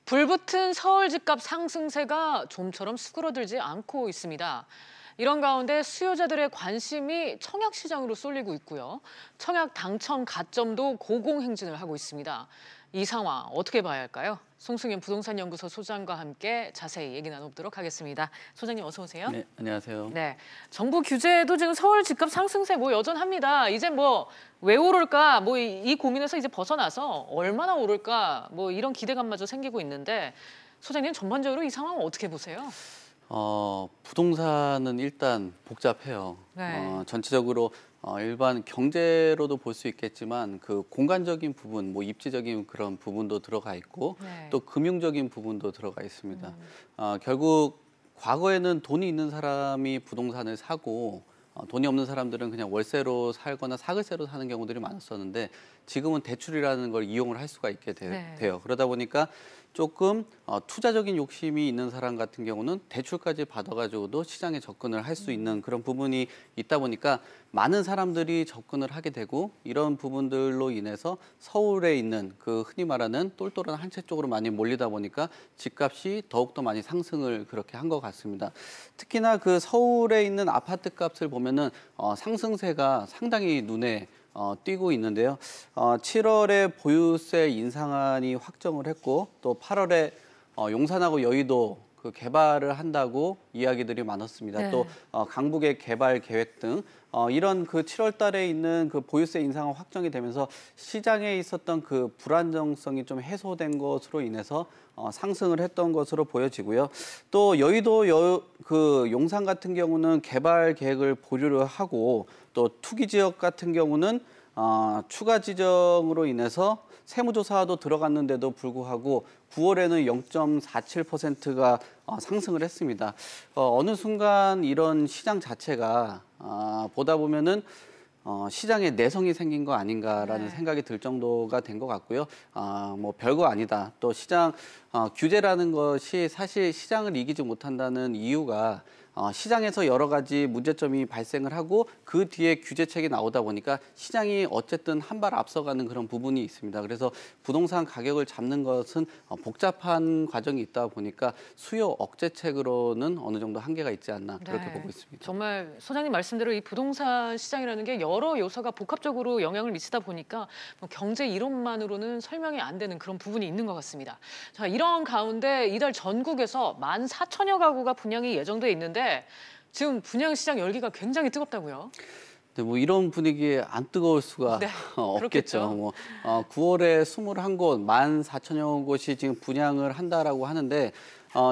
불붙은 서울 집값 상승세가 좀처럼 수그러들지 않고 있습니다. 이런 가운데 수요자들의 관심이 청약 시장으로 쏠리고 있고요. 청약 당첨 가점도 고공행진을 하고 있습니다. 이 상황 어떻게 봐야 할까요? 송승현 부동산연구소 소장과 함께 자세히 얘기 나눠보도록 하겠습니다. 소장님 어서 오세요. 네, 안녕하세요. 네, 정부 규제도 지금 서울 집값 상승세 여전합니다. 이제 왜 오를까 이 고민에서 이제 벗어나서 얼마나 오를까 이런 기대감마저 생기고 있는데 소장님 전반적으로 이 상황 어떻게 보세요? 부동산은 일단 복잡해요. 네. 전체적으로 일반 경제로도 볼 수 있겠지만 그 공간적인 부분, 입지적인 그런 부분도 들어가 있고 네. 또 금융적인 부분도 들어가 있습니다. 결국 과거에는 돈이 있는 사람이 부동산을 사고 돈이 없는 사람들은 그냥 월세로 살거나 사글세로 사는 경우들이 많았었는데 지금은 대출이라는 걸 이용을 할 수가 있게 돼요. 그러다 보니까 조금 투자적인 욕심이 있는 사람 같은 경우는 대출까지 받아가지고도 시장에 접근을 할 수 있는 그런 부분이 있다 보니까 많은 사람들이 접근을 하게 되고 이런 부분들로 인해서 서울에 있는 그 흔히 말하는 똘똘한 한 채 쪽으로 많이 몰리다 보니까 집값이 더욱더 많이 상승을 그렇게 한 것 같습니다. 특히나 그 서울에 있는 아파트 값을 보면은 상승세가 상당히 눈에 띄고 있는데요. 7월에 보유세 인상안이 확정을 했고 또 8월에 용산하고 여의도 그 개발을 한다고 이야기들이 많았습니다. 네. 또 강북의 개발 계획 등 이런 그 7월 달에 있는 그 보유세 인상이 확정이 되면서 시장에 있었던 그 불안정성이 좀 해소된 것으로 인해서 상승을 했던 것으로 보여지고요. 또 여의도 그 용산 같은 경우는 개발 계획을 보류를 하고 또 투기 지역 같은 경우는 추가 지정으로 인해서 세무조사도 들어갔는데도 불구하고 9월에는 0.47%가 상승을 했습니다. 어느 순간 이런 시장 자체가 보다 보면은 시장에 내성이 생긴 거 아닌가라는 생각이 들 정도가 된 것 같고요. 별거 아니다. 또 시장 규제라는 것이 사실 시장을 이기지 못한다는 이유가 시장에서 여러 가지 문제점이 발생을 하고 그 뒤에 규제책이 나오다 보니까 시장이 어쨌든 한 발 앞서가는 그런 부분이 있습니다. 그래서 부동산 가격을 잡는 것은 복잡한 과정이 있다 보니까 수요 억제책으로는 어느 정도 한계가 있지 않나 그렇게 보고 있습니다. 정말 소장님 말씀대로 이 부동산 시장이라는 게 여러 요소가 복합적으로 영향을 미치다 보니까 경제 이론만으로는 설명이 안 되는 그런 부분이 있는 것 같습니다. 자, 이런 가운데 이달 전국에서 14,000여 가구가 분양이 예정돼 있는데 지금 분양 시장 열기가 굉장히 뜨겁다고요? 네, 이런 분위기에 안 뜨거울 수가 없겠죠. 9월에 21곳, 14,000여 곳이 지금 분양을 한다라고 하는데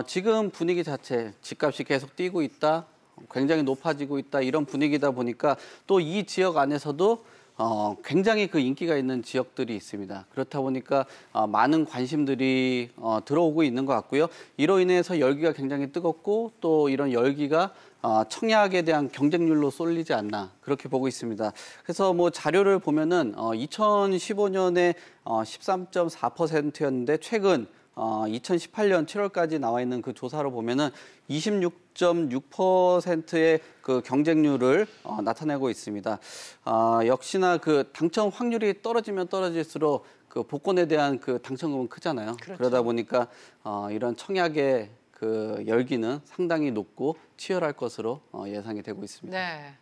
지금 분위기 자체, 집값이 계속 뛰고 있다, 굉장히 높아지고 있다 이런 분위기다 보니까 또 이 지역 안에서도 굉장히 그 인기가 있는 지역들이 있습니다. 그렇다 보니까 많은 관심들이 들어오고 있는 것 같고요. 이로 인해서 열기가 굉장히 뜨겁고 또 이런 열기가 청약에 대한 경쟁률로 쏠리지 않나 그렇게 보고 있습니다. 그래서 자료를 보면은 2015년에 13.4%였는데 최근 2018년 7월까지 나와 있는 그 조사로 보면은 26.6%의 그 경쟁률을 나타내고 있습니다. 역시나 그 당첨 확률이 떨어지면 떨어질수록 그 복권에 대한 그 당첨금은 크잖아요. 그렇죠. 그러다 보니까 이런 청약의 그 열기는 상당히 높고 치열할 것으로 예상이 되고 있습니다. 네.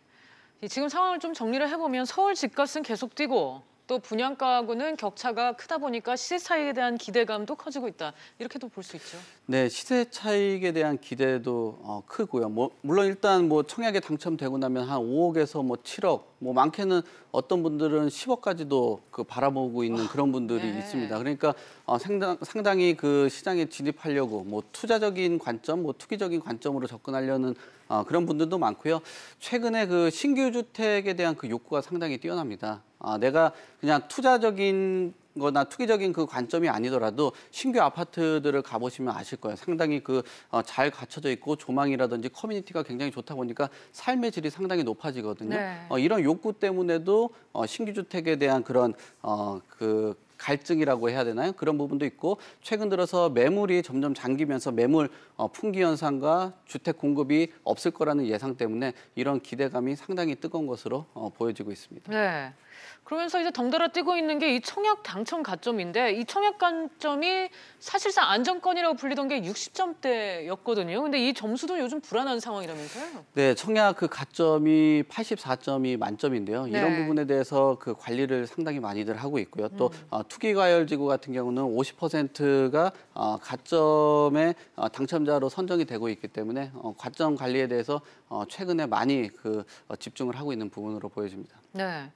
지금 상황을 좀 정리를 해보면 서울 집값은 계속 뛰고 또 분양가하고는 격차가 크다 보니까 시세 차익에 대한 기대감도 커지고 있다. 이렇게도 볼 수 있죠. 네, 시세 차익에 대한 기대도 크고요. 물론 일단 청약에 당첨되고 나면 한 5억에서 7억, 많게는 어떤 분들은 10억까지도 그 바라보고 있는 그런 분들이 있습니다. 그러니까 상당히 그 시장에 진입하려고 투자적인 관점, 투기적인 관점으로 접근하려는 그런 분들도 많고요. 최근에 그 신규 주택에 대한 그 욕구가 상당히 뛰어납니다. 내가 그냥 투자적인 거나 투기적인 그 관점이 아니더라도 신규 아파트들을 가보시면 아실 거예요. 상당히 그 잘 갖춰져 있고 조망이라든지 커뮤니티가 굉장히 좋다 보니까 삶의 질이 상당히 높아지거든요. 이런 욕구 때문에도 신규 주택에 대한 그런 그 갈증이라고 해야 되나요? 그런 부분도 있고 최근 들어서 매물이 점점 잠기면서 매물 풍기 현상과 주택 공급이 없을 거라는 예상 때문에 이런 기대감이 상당히 뜨거운 것으로 보여지고 있습니다. 네. 그러면서 이제 덩달아 뛰고 있는 게 이 청약 당첨 가점인데 이 청약 가점이 사실상 안정권이라고 불리던 게 60점대였거든요. 근데 이 점수도 요즘 불안한 상황이라면서요? 네, 청약 그 가점이 84점이 만점인데요. 이런 네. 부분에 대해서 그 관리를 상당히 많이들 하고 있고요. 또 투기과열지구 같은 경우는 50%가 가점의 당첨자로 선정이 되고 있기 때문에 가점 관리에 대해서 최근에 많이 집중을 하고 있는 부분으로 보여집니다. 네.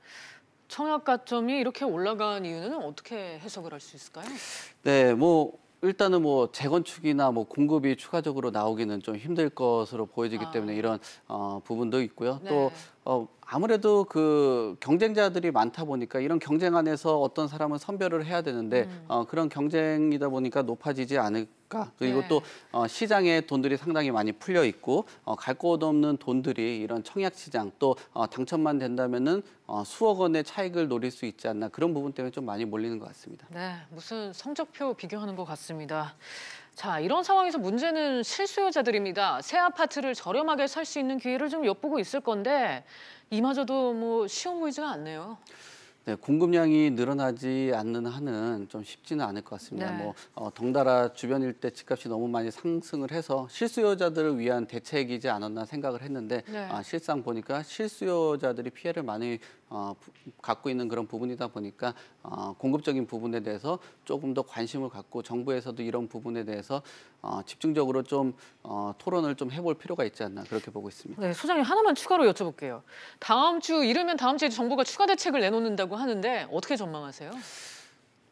청약 가점이 이렇게 올라간 이유는 어떻게 해석을 할 수 있을까요? 네, 뭐 일단은 뭐 재건축이나 뭐 공급이 추가적으로 나오기는 좀 힘들 것으로 보여지기 때문에 이런 부분도 있고요. 네. 또 아무래도 그 경쟁자들이 많다 보니까 이런 경쟁 안에서 어떤 사람은 선별을 해야 되는데 그런 경쟁이다 보니까 높아지지 않을까. 그리고 네. 또 시장에 돈들이 상당히 많이 풀려 있고 갈 곳 없는 돈들이 이런 청약 시장 또 당첨만 된다면은 수억 원의 차익을 노릴 수 있지 않나 그런 부분 때문에 좀 많이 몰리는 것 같습니다. 네, 무슨 성적표 비교하는 것 같습니다. 자, 이런 상황에서 문제는 실수요자들입니다. 새 아파트를 저렴하게 살 수 있는 기회를 좀 엿보고 있을 건데 이마저도 뭐 쉬워 보이지가 않네요. 네, 공급량이 늘어나지 않는 한은 좀 쉽지는 않을 것 같습니다. 네. 덩달아 주변 일대 집값이 너무 많이 상승을 해서 실수요자들을 위한 대책이지 않았나 생각을 했는데 네. 실상 보니까 실수요자들이 피해를 많이 갖고 있는 그런 부분이다 보니까 공급적인 부분에 대해서 조금 더 관심을 갖고 정부에서도 이런 부분에 대해서 집중적으로 좀 토론을 좀 해볼 필요가 있지 않나 그렇게 보고 있습니다. 네, 소장님 하나만 추가로 여쭤볼게요. 다음 주 이르면 다음 주에 정부가 추가 대책을 내놓는다고 하는데 어떻게 전망하세요?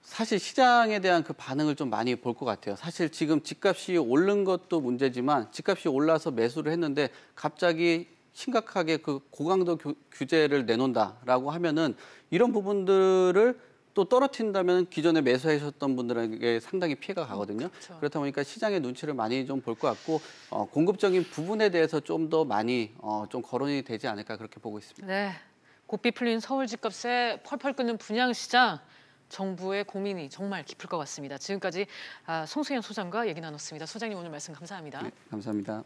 사실 시장에 대한 그 반응을 좀 많이 볼 것 같아요. 사실 지금 집값이 오른 것도 문제지만 집값이 올라서 매수를 했는데 갑자기 심각하게 그 고강도 규제를 내놓는다라고 하면은 이런 부분들을 또 떨어뜨린다면 기존에 매수하셨던 분들에게 상당히 피해가 가거든요. 그렇죠. 그렇다 보니까 시장의 눈치를 많이 좀 볼 것 같고 공급적인 부분에 대해서 좀 더 많이 좀 거론이 되지 않을까 그렇게 보고 있습니다. 네, 고삐 풀린 서울 집값에 펄펄 끓는 분양시장. 정부의 고민이 정말 깊을 것 같습니다. 지금까지 송수현 소장과 얘기 나눴습니다. 소장님 오늘 말씀 감사합니다. 네, 감사합니다.